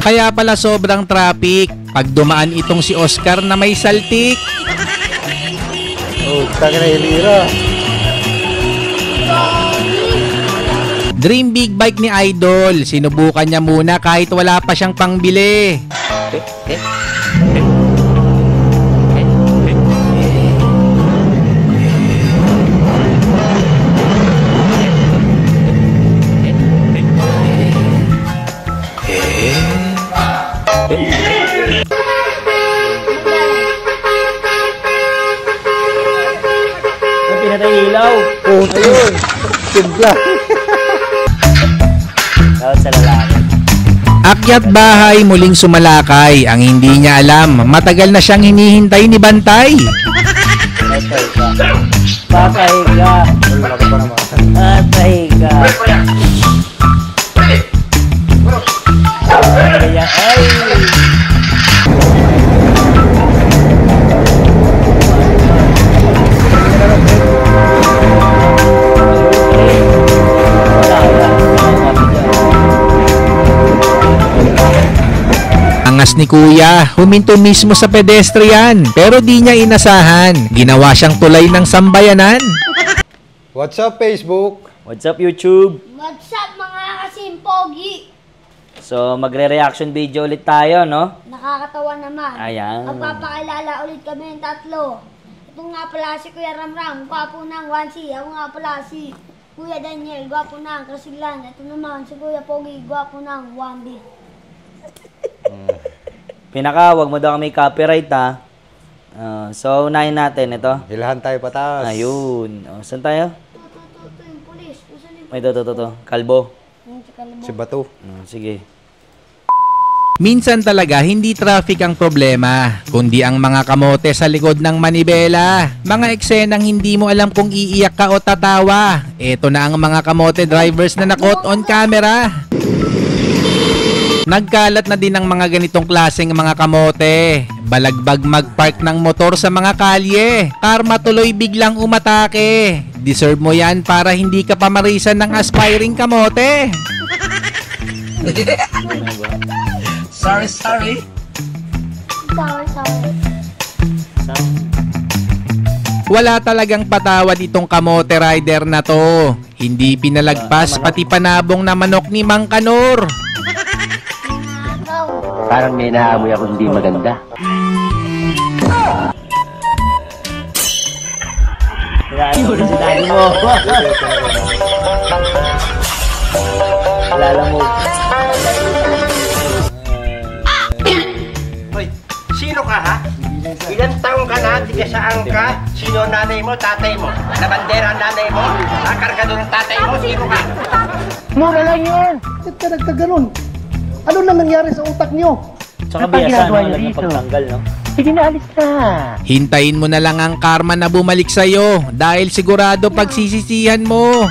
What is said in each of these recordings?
Kaya pala sobrang traffic pag dumaan itong si Oscar na may saltik. Oh, taka na ilira. Dream big bike ni Idol. Sinubukan niya muna kahit wala pa siyang pangbili. Pinatay ilaw. Oh, ayun. Simpla. Tawad sa lalaki. Akyat bahay muling sumalakay. Ang hindi niya alam, matagal na siyang hinihintay ni Bantay. Patay ka. Patay ka. Ay. Angas ni Kuya, huminto mismo sa pedestrian pero di niya inasahan. Ginawa siyang tulay ng sambayanan. What's up, Facebook? What's up, YouTube? What's up mga kasimpogi? So, magre-reaction video ulit tayo, no? Nakakatawa naman. Ayan. Magpapakilala ulit kami ng tatlo. Ito nga pala si Kuya Ramram, gwapo ng 1C. Ako nga pala si Kuya Daniel, gwapo ng Kasilan. Ito naman si Kuya Pogi, gwapo ng 1B. Pinaka, wag mo daw kami copyright, ha? So, unahin natin ito. Hilahan tayo pataas. Ayun. Saan tayo? Ito yung pulis. Ay, ito. Kalbo. Si Bato. Sige. Minsan talaga hindi traffic ang problema, kundi ang mga kamote sa likod ng manibela. Mga eksenang hindi mo alam kung iiyak ka o tatawa. Eto na ang mga kamote drivers na na-caught on camera. Nagkalat na din ang mga ganitong klaseng mga kamote. Balagbag magpark ng motor sa mga kalye. Karma tuloy biglang umatake. Deserve mo yan para hindi ka pamarisan ng aspiring kamote. Sorry. Wala talagang patawad itong kamote rider na to. Hindi pinalagpas pati panabong na manok ni Mang Kanor. Parang may naamoy ako hindi maganda. Si daddy mo. Lalamog. Hoy, sino ka ha? Ilan taong ka na? Tiga saan ka? Sino ang nanay mo, tatay mo? Nabandera ang nanay mo? Kargador ang tatay mo? Sino ka? Mura lang yun! Ba't ka nagtaganon? Ano nang nangyari sa utak nyo? Tsaka Kapag biyasan ginagawa mo niyo lang yung dito. pagtanggal, no? Sige na, alis na! Hintayin mo na lang ang karma na bumalik sa'yo dahil sigurado pagsisisihan mo.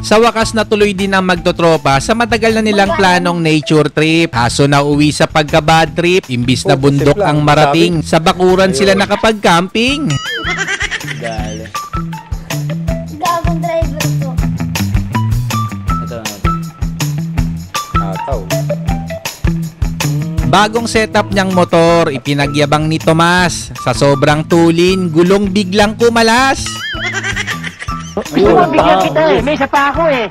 Sa wakas natuloy din ang magtotropa sa matagal na nilang planong nature trip. Kaso na uwi sa pagka-bad trip, imbis na bundok ang marating, sa bakuran sila nakapag-camping. Dali. Gagong driver ko. Ito. Ataw. Bagong setup niyang motor, ipinagyabang ni Tomas. Sa sobrang tulin, gulong biglang kumalas. Gusto mo bigyan kita eh, may isa pa ako eh!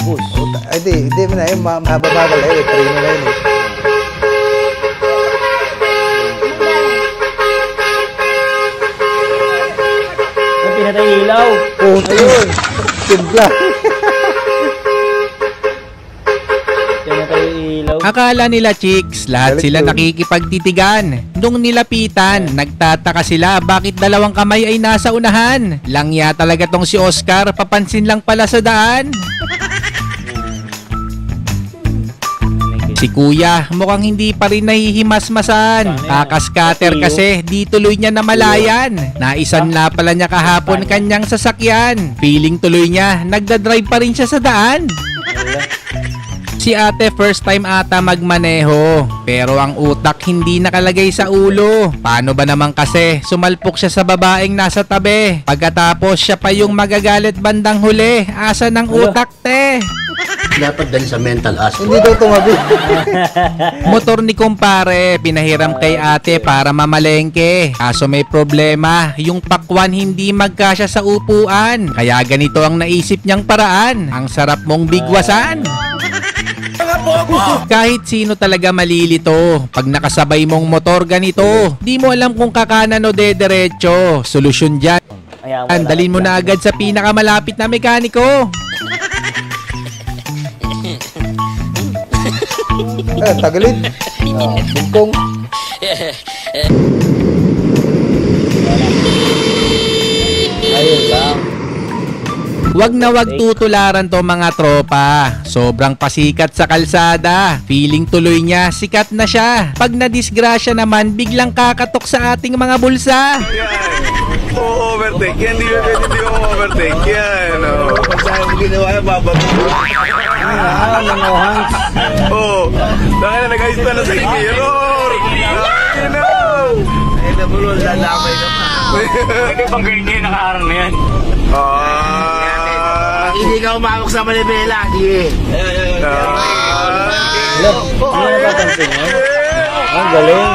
Ubus. Ay, di mo na yun. Mahababagal eh. Trino na yun eh. Pinatay ilaw. Oh, ayun. Simpla. Pinatay ilaw. Akala nila chicks, lahat sila nakikipagtitigan. Nung nilapitan, nagtataka sila bakit dalawang kamay ay nasa unahan. Langya talaga tong si Oscar, papansin lang pala sa daan. Si Kuya, mukhang hindi pa rin nahihimas-masan. Kakaskater kasi, di tuloy niya namalayan. Naisan na pala niya kahapon kanyang sasakyan. Feeling tuloy niya, nagdadrive pa rin siya sa daan. Si ate first time ata magmaneho, pero ang utak hindi nakalagay sa ulo. Paano ba naman kasi, sumalpok siya sa babaeng nasa tabi. Pagkatapos siya pa yung magagalit bandang huli. Asa ng utak, te? dapat dali sa mental hospital. Hindi daw tumabi. Motor ni kumpare, pinahiram kay ate para mamalengke. Kaso may problema, yung pakwan hindi magkasya sa upuan. Kaya ganito ang naisip niyang paraan. Ang sarap mong bigwasan. Kahit sino talaga malilito pag nakasabay mong motor ganito. Di mo alam kung kakanan o dederecho. Solusyon dyan. Dalhin mo na agad sa pinakamalapit na mekaniko. Tagalid. Bungkong. Ayun lang. Wag na wag tutularan to mga tropa. Sobrang pasikat sa kalsada. Feeling tuloy niya, sikat na siya. Pag nadisgrasya naman, biglang kakatok sa ating mga bulsa. Overtake yan, hindi ko overtake yan. Pag saan mo ginawa yan, babago. Oo. Dahil na nag-ayos pa na sa mirror. Ay, nabulol, lalakay ka pa. Pwede bang ganyan nakaarang na yan? Hindi ka umamok sa manibela. Sige. Ano napapansin mo? Ang galing.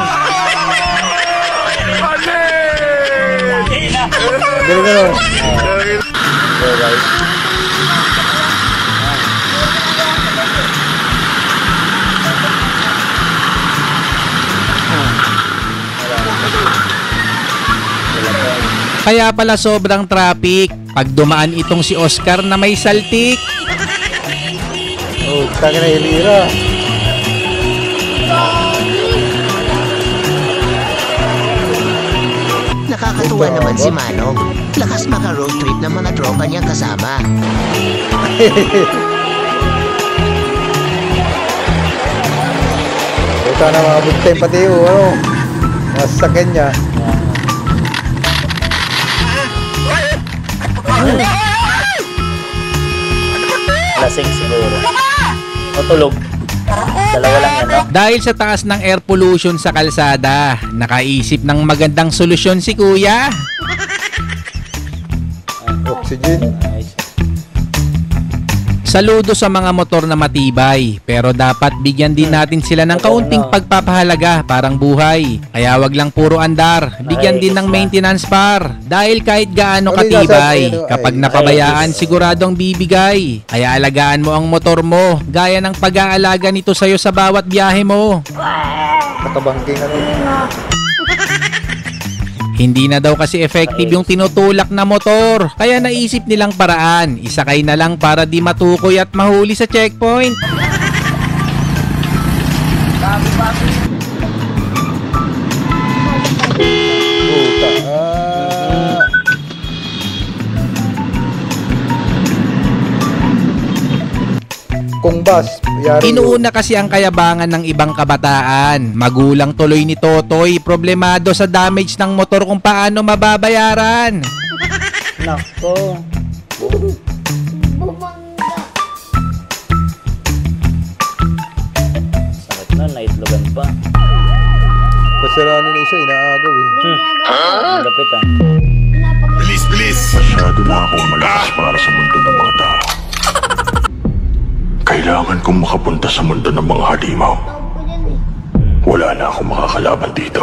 Galing ano. Kaya pala sobrang traffic pag dumaan itong si Oscar na may saltik. Oh, taka na hilira. Nakakatuwa naman si Manong. Lakas maka-road trip ng mga tropa niyang kasama. Ito na mga bugtay pati yung ano. Nasasakyan niya. Lasing siguro. O tulog. Dalawa lang yan, no? Dahil sa taas ng air pollution sa kalsada, nakaisip ng magandang solusyon si kuya. Oxygen. Nice. Saludo sa mga motor na matibay, pero dapat bigyan din natin sila ng kaunting pagpapahalaga parang buhay. Kaya wag lang puro andar, bigyan din ng maintenance par. Dahil kahit gaano katibay, kapag napabayaan siguradong bibigay. Kaya alagaan mo ang motor mo, gaya ng pag-aalaga nito sa'yo sa bawat biyahe mo. Nakabangking ano. Hindi na daw kasi effective yung tinutulak na motor. Kaya naisip nilang paraan, isakay na lang para di matukoy at mahuli sa checkpoint. Puta. Kung bus, yari Inuuna kasi ang kayabangan ng ibang kabataan. Magulang tuloy ni Totoy, problemado sa damage ng motor kung paano mababayaran. Nako. Bumangga. Sakit na, naitlogan pa. Pasiraan na isa, inaagaw eh. Ang lapit ah. Bilis, bilis! Masyado na akong malakas para sa mundo ng mga tao. Kailangan kong makapunta sa mundo ng mga halimaw. Wala na akong makakalaban dito.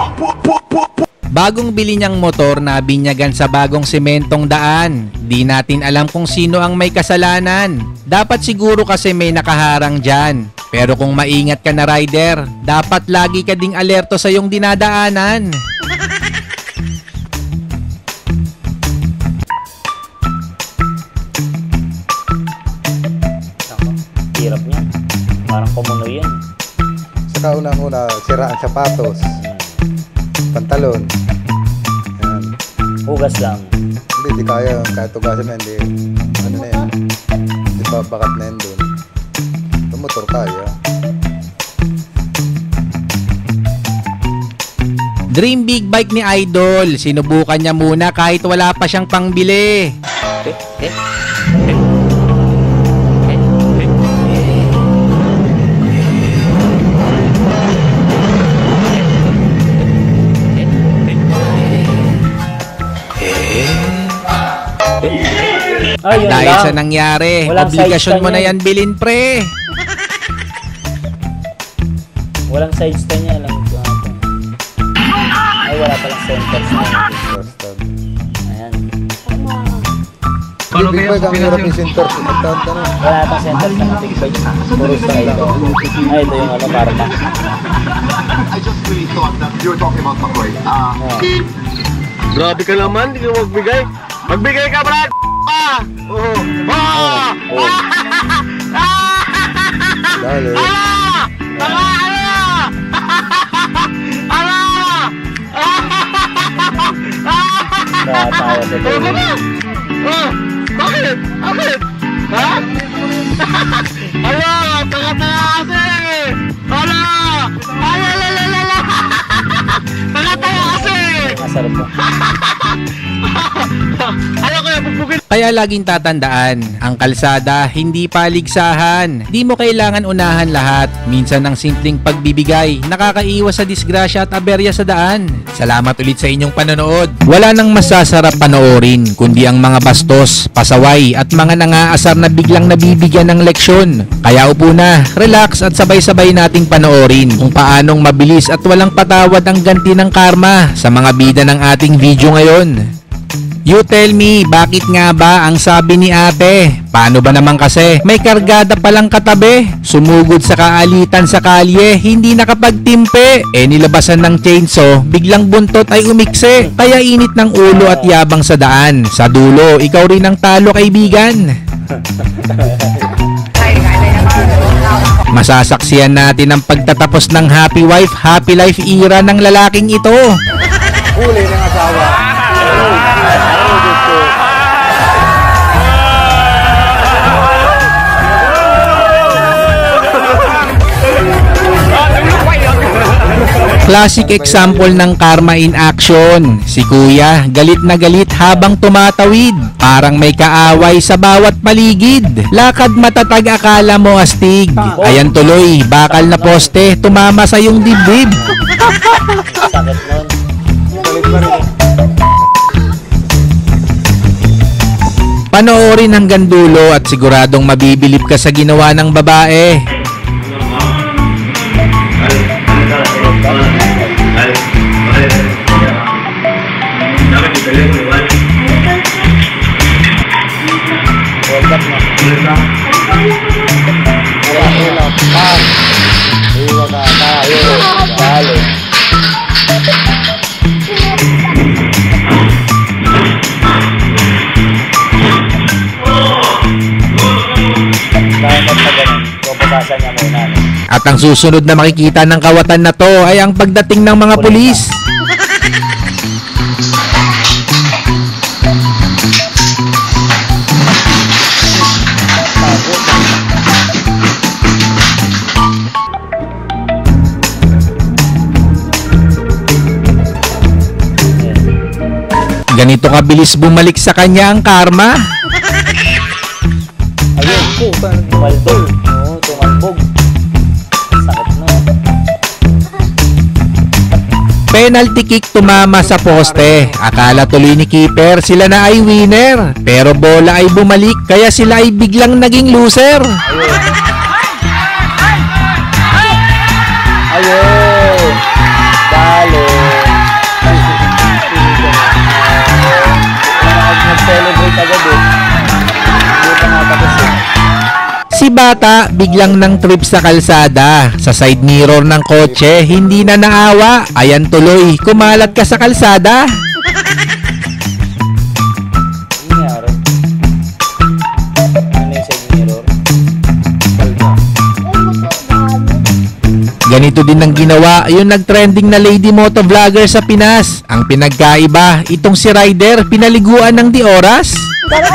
Bagong bili niyang motor na binyagan sa bagong sementong daan. Di natin alam kung sino ang may kasalanan. Dapat siguro kasi may nakaharang dyan. Pero kung maingat ka na rider, dapat lagi ka ding alerto sa iyong dinadaanan. Hirap niya. Parang kumunoy yan. Saka unang-una, sira ang sapatos. Pantalon. Yan. Hugas lang. Hindi kaya. Kahit tugasin na, hindi. Ano na yan. Hindi pa bakat na yan dun. Yung motor kaya. Dream big bike ni Idol. Sinubukan niya muna kahit wala pa siyang pangbili. Ay, yun Dahil lang. sa nangyari, Walang obligasyon side mo na stand yan bilhin, pre. Walang side stand niya, alam ko. Ay, wala palang center stand. Ayan. Big bike, ang hirap yung center. Nagtanong. Wala pang center stand ng big bike. Puro stand ito. Ay, ito yung ano, karma. Grabe ka naman, hindi ka magbigay. Magbigay ka, Brad! Dali. Tawa sa ito. Bakit? Bakit? Ha? Ala! Tanga-tanga kasi! Ala! Alalalala! Tanga-tanga kasi! Masarap po. Ayaw ko yung pupugin! Kaya laging tatandaan, ang kalsada hindi paligsahan. Di mo kailangan unahan lahat. Minsan ang simpleng pagbibigay, nakakaiwas sa disgrasya at aberya sa daan. Salamat ulit sa inyong panonood. Wala nang masasarap panoorin, kundi ang mga bastos, pasaway at mga nangaasar na biglang nabibigyan ng leksyon. Kaya upo na, relax at sabay-sabay nating panoorin kung paanong mabilis at walang patawad ang ganti ng karma sa mga bida ng ating video ngayon. You tell me, bakit nga ba ang sabi ni ate? Paano ba naman kasi? May kargada palang katabi. Sumugod sa kaalitan sa kalye, hindi nakapagtimpe. Nilabasan ng chainsaw, biglang buntot ay umikse. Kaya init ng ulo at yabang sa daan. Sa dulo, ikaw rin ang talo, kaibigan. Masasaksiyan natin ang pagtatapos ng happy wife, happy life era ng lalaking ito. Huli ng asawa. Classic example ng karma in action. Si kuya, galit na galit habang tumatawid. Parang may kaaway sa bawat paligid. Lakad matatag, akala mo astig. Ayan tuloy, bakal na poste, tumama sa iyong dibdib. Sakit nun. Panoorin hanggang dulo at siguradong mabibilib ka sa ginawa ng babae. At ang susunod na makikita ng kawatan na to ay ang pagdating ng mga pulis. Ganito kabilis bumalik sa kanya ang karma. Ayun po, tumalbog. Oo, tumalbog. Sakit nun. Penalty kick, tumama sa poste. Akala tuloy ni keeper sila na ay winner. Pero bola ay bumalik kaya sila ay biglang naging loser. Ayun! Dalo! Nag-celebrate agad eh. Hindi pa natapos eh. Si bata biglang nang trip sa kalsada. Sa side mirror ng kotse, hindi na naawa. Ayan tuloy, kumalat ka sa kalsada. Ano nangyari? Ano yung side mirror? Ganito din ang ginawa yung nag-trending na lady motovlogger sa Pinas. Ang pinagkaiba, itong si Rider pinaliguan ng di oras. Bakit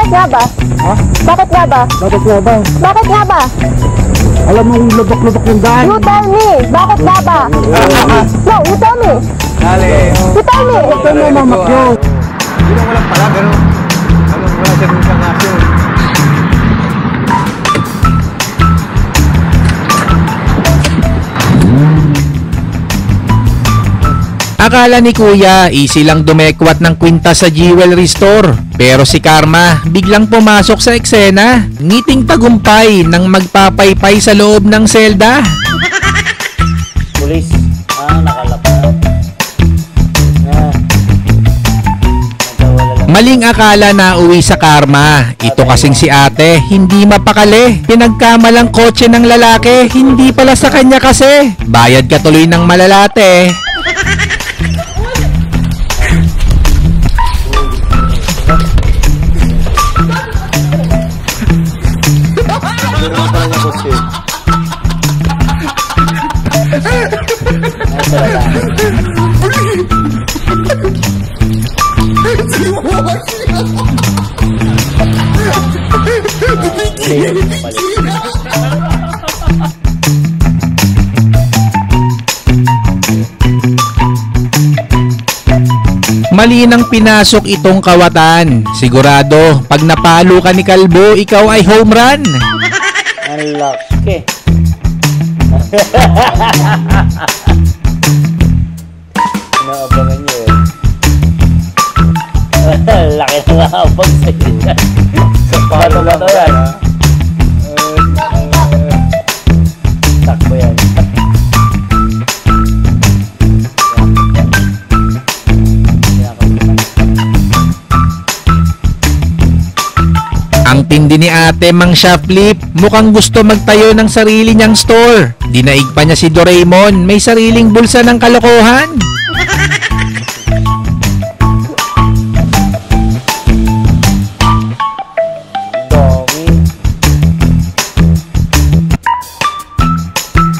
nga ba? Ha? Bakit nga ba? Bakit nga ba? Bakit nga ba? Alam mo yung lubok-lubok yung daan. You tell me! Bakit nga ba? No, you tell me! Dali. You tell me! Ito na mamak yun. Hindi mo lang pala, pero wala siya dun sa action. Akala ni Kuya easy lang dumekwat ng kwintas sa jewelry store. Pero si Karma biglang pumasok sa eksena. Ngiting tagumpay nang magpapaypay sa loob ng selda. Pulis. Nakalapa. Maling akala na uwi sa Karma. Ito kasing si ate, hindi mapakali. Pinagkamalang kotse ng lalaki, hindi pala sa kanya kasi. Bayad ka tuloy ng malalate. Mali nang pinasok itong kawatan. Sigurado, pag napalo ka ni Kalbo, ikaw ay home run. Ang laki. Inaabangan niyo eh. Laki na nga abang sa'yo yan. Sa palo ba ito yan? Takbo yan. Ang tindi ni ate mang shoplift, mukhang gusto magtayo ng sarili niyang store. Dinaig pa niya si Doraemon, may sariling bulsa ng kalokohan.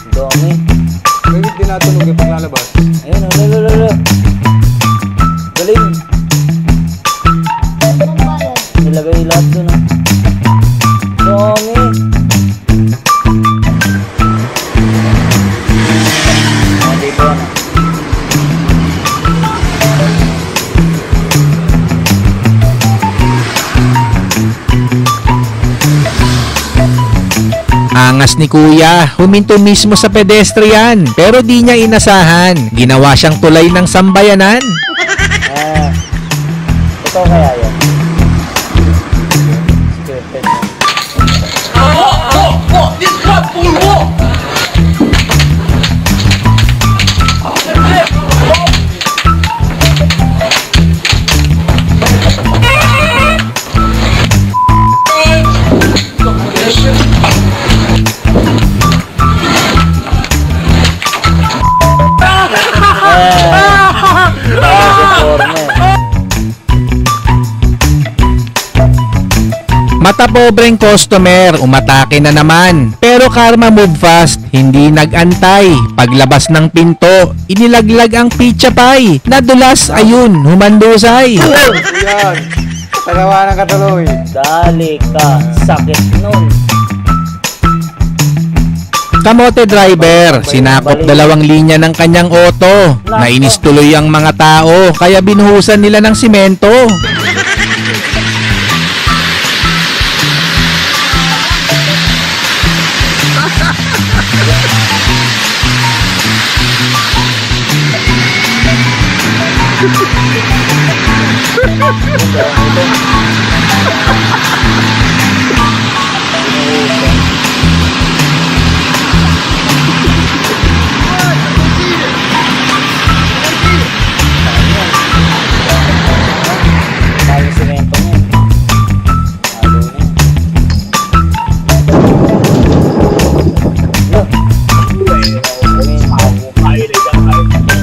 Dami. Bakit tinatunog yung paglalabas? Ayun, lalo. Galing. Nilagay lahat doon. Dami. Dito yan. Angas ni Kuya, huminto mismo sa pedestrian, pero di niya inasahan. Ginawa siyang tulay ng sambayanan. Ito kaya yan. Scripted na. Mata pobreng customer, umatake na naman. Pero Karma move fast, hindi nag-antay. Paglabas ng pinto, inilaglag ang pizza pie. Nadulas, ayun, humandusay. Yan. Tagawa ng katuloy. Dali ka, sakit nun. Kamote driver, sinakop 2 linya ng kanyang auto. Nainis tuloy ang mga tao, kaya binuhusan nila ng simento.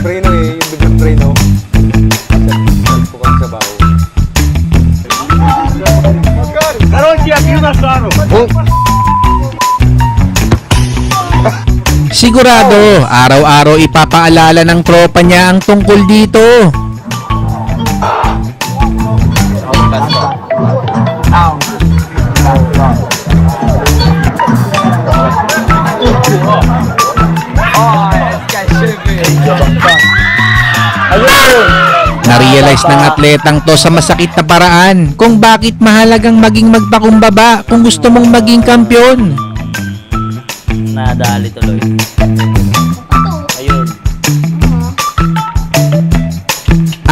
Preno eh, yung biglang preno. Bukang sabaw. Sigurado, araw-araw ipapaalala ng tropa niya ang tungkol dito. Na-realize ng atletang to sa masakit na paraan kung bakit mahalagang maging magpakumbaba kung gusto mong maging kampyon. Nadali tuloy. Ayun.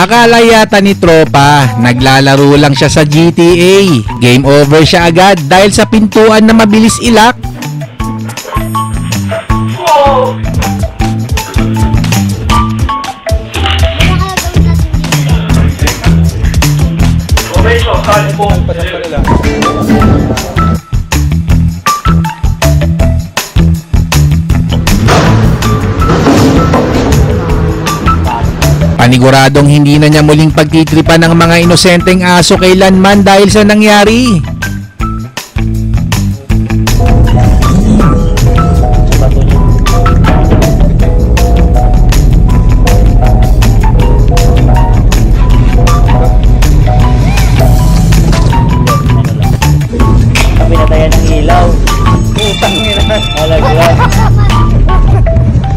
Akala yata ni tropa, naglalaro lang siya sa GTA. Game over siya agad dahil sa pintuan na mabilis ilak. Paniguradong hindi na niya muling pagtitripan ng mga inosenteng aso kailanman dahil sa nangyari. Pinatayan ng ilaw. Utang nila. Alaglag.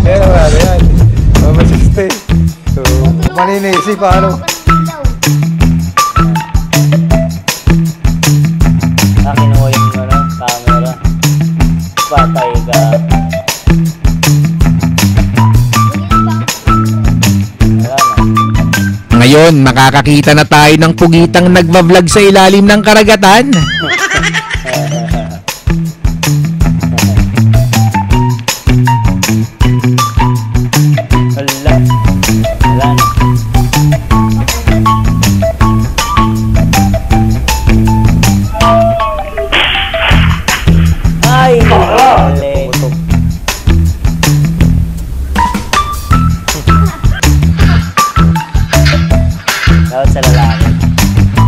Yan ang ano yan. Masiste. So, maninisi paano? Kinuha yung camera. Patay ka. Ngayon, makakakita na tayo ng pugitang nagva-vlog sa ilalim ng karagatan. Wala na. Ay, mali. Dapat sa lalaki.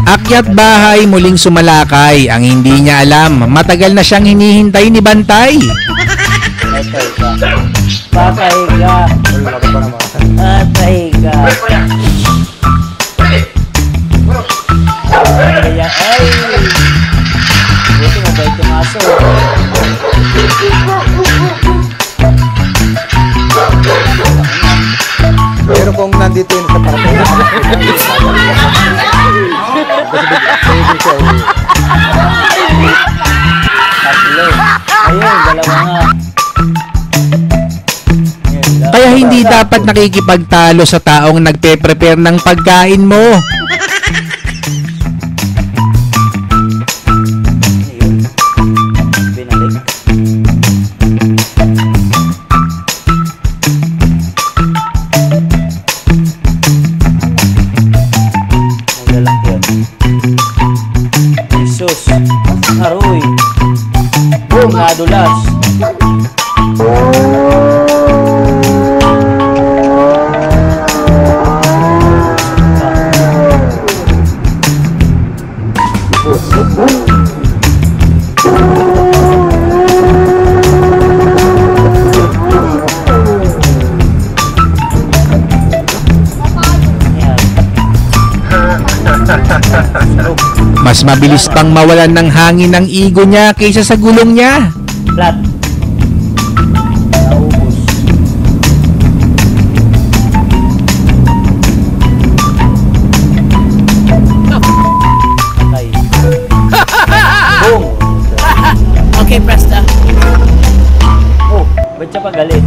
Akyat bahay muling sumalakay. Ang hindi niya alam, matagal na siyang hinihintay ni Bantay. Patay ka. Patay ka. Patay ka. Ay! Buti mabait yung aso. Pero kung nandito yun sa parking, Tatlo. Ayun, dalawa nga. Kaya hindi dapat nakikipagtalo sa taong nagpe-prepare ng pagkain mo. Binalik. Maglalak yun. Jesus. Aroy. Boom, nadulas. Mas mabilis pang mawalan ng hangin ng igo niya kaysa sa gulong niya. Flat. Naubos. Patay. Boom! Okay, Presta. Oh, ba't siya pa galit?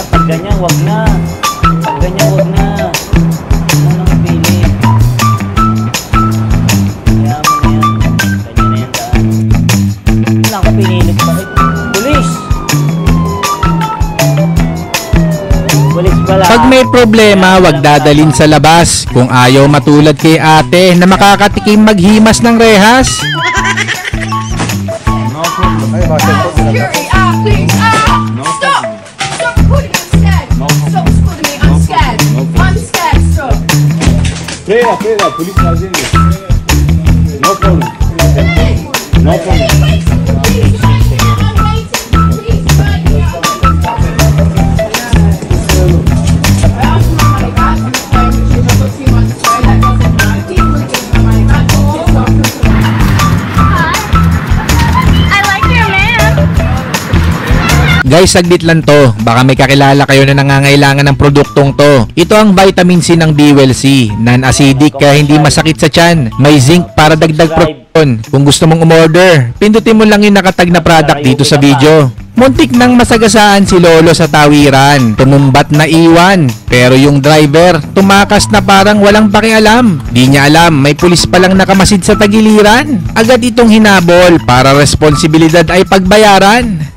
Pag ganyan, wag na. Pag ganyan, wag na. Ano nang pili? Kaya mo na yan. Ganyan na yan daan. Wala ko pinilit pa. Pulis! Pulis pala. Pag may problema, wag dadalin sa labas. Kung ayaw matulad kay ate na makakatikim maghimas ng rehas. ay, bakit po sila? Please, stop! Stop putting me scared! Stop putting me, I'm scared! I'm scared, stop! Pray, police are in it. No problem. No problem. Guys, saglit lang to. Baka may kakilala kayo na nangangailangan ng produktong to. Ito ang vitamin C ng Bewell C. Non-acidic kaya hindi masakit sa tiyan. May zinc para dagdag protein. Kung gusto mong umorder, pindutin mo lang yung nakatag na product dito sa video. Muntik nang masagasaan si Lolo sa tawiran. Tumumbat na iwan. Pero yung driver, tumakas na parang walang pakialam. Di niya alam, may pulis palang nakamasid sa tagiliran. Agad itong hinabol para responsibilidad ay pagbayaran.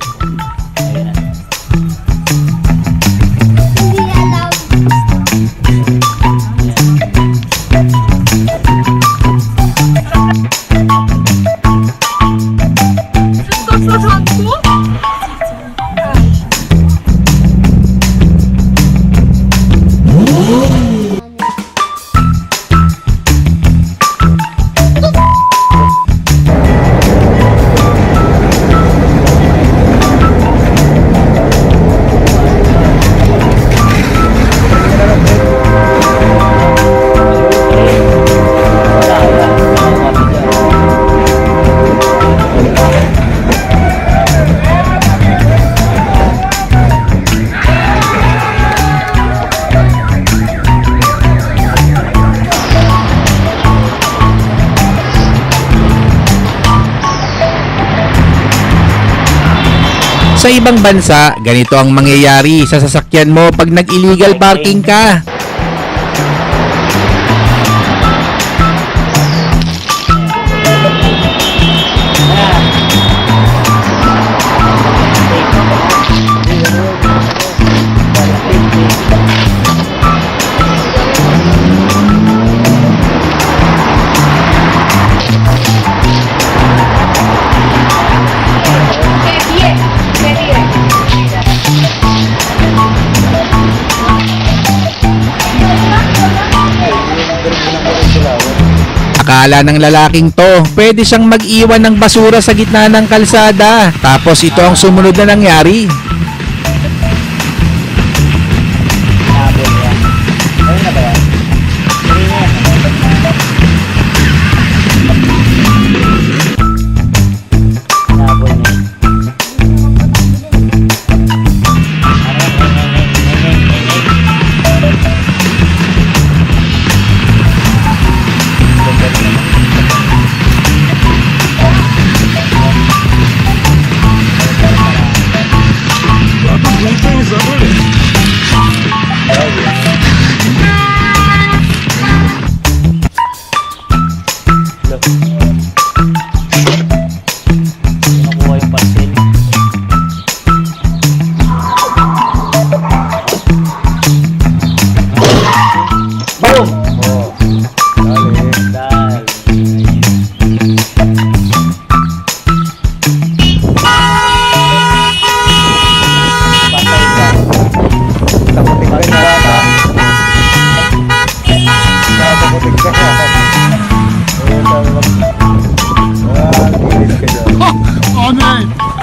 Sa ibang bansa, ganito ang mangyayari sa sasakyan mo pag nag-illegal parking ka. Akala ng lalaking to, pwede siyang mag-iwan ng basura sa gitna ng kalsada. Tapos ito ang sumunod na nangyari.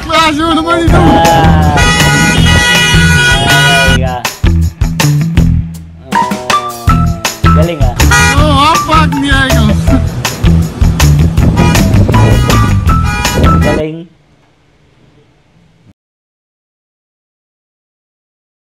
Klase mo naman ito!